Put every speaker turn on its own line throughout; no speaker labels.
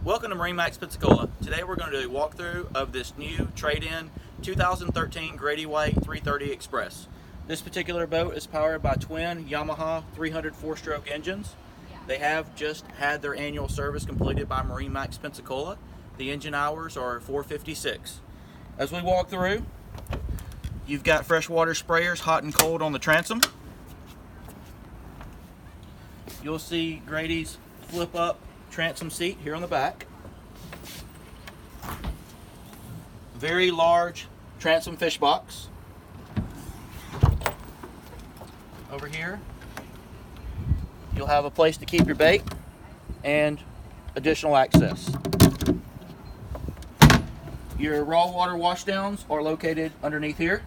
Welcome to Marine Max Pensacola. Today we're going to do a walkthrough of this new trade-in 2013 Grady White 330 Express. This particular boat is powered by Twin Yamaha 304-stroke engines. They have just had their annual service completed by Marine Max Pensacola. The engine hours are 456. As we walk through, you've got freshwater sprayers, hot and cold, on the transom. You'll see Grady's flip-up transom seat here on the back. Very large transom fish box. Over here, you'll have a place to keep your bait and additional access. Your raw water washdowns are located underneath here,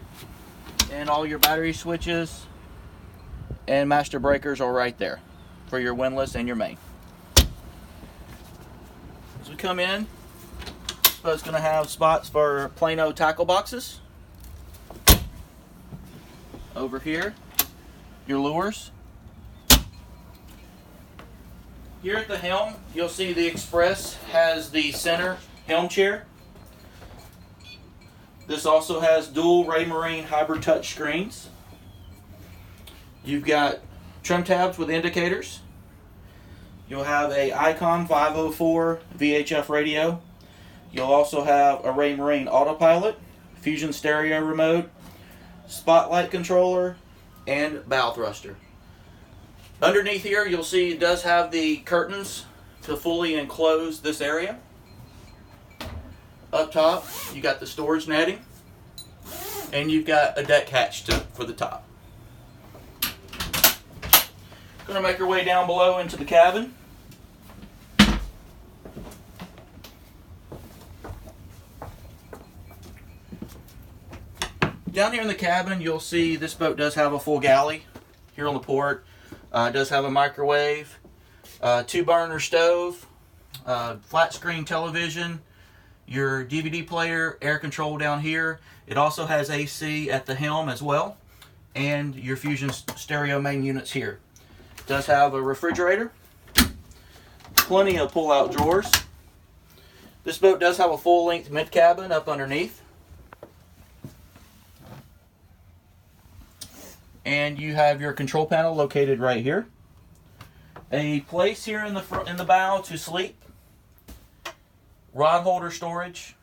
and all your battery switches and master breakers are right there for your windlass and your main. As we come in, this boat's going to have spots for Plano tackle boxes. Over here, your lures. Here at the helm, you'll see the Express has the center helm chair. This also has dual Raymarine hybrid touch screens. You've got trim tabs with indicators. You'll have a Icon 504 VHF radio. You'll also have a Raymarine autopilot, Fusion stereo remote, spotlight controller, and bow thruster. Underneath here, you'll see it does have the curtains to fully enclose this area. Up top, you got the storage netting, and you've got a deck hatch for the top. Going to make our way down below into the cabin. Down here in the cabin, you'll see this boat does have a full galley here on the port. It does have a microwave, 2-burner stove, flat screen television, your DVD player, air control down here. It also has AC at the helm as well, and your Fusion stereo main units here. It does have a refrigerator, plenty of pull-out drawers. This boat does have a full-length mid-cabin up underneath. And you have your control panel located right here. A place here in the bow to sleep. Rod holder storage.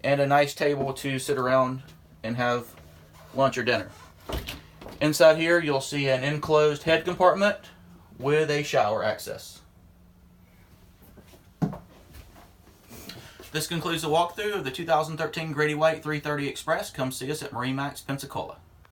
And a nice table to sit around and have lunch or dinner. Inside here, you'll see an enclosed head compartment with a shower access. This concludes the walkthrough of the 2013 Grady White 330 Express. Come see us at MarineMax Pensacola.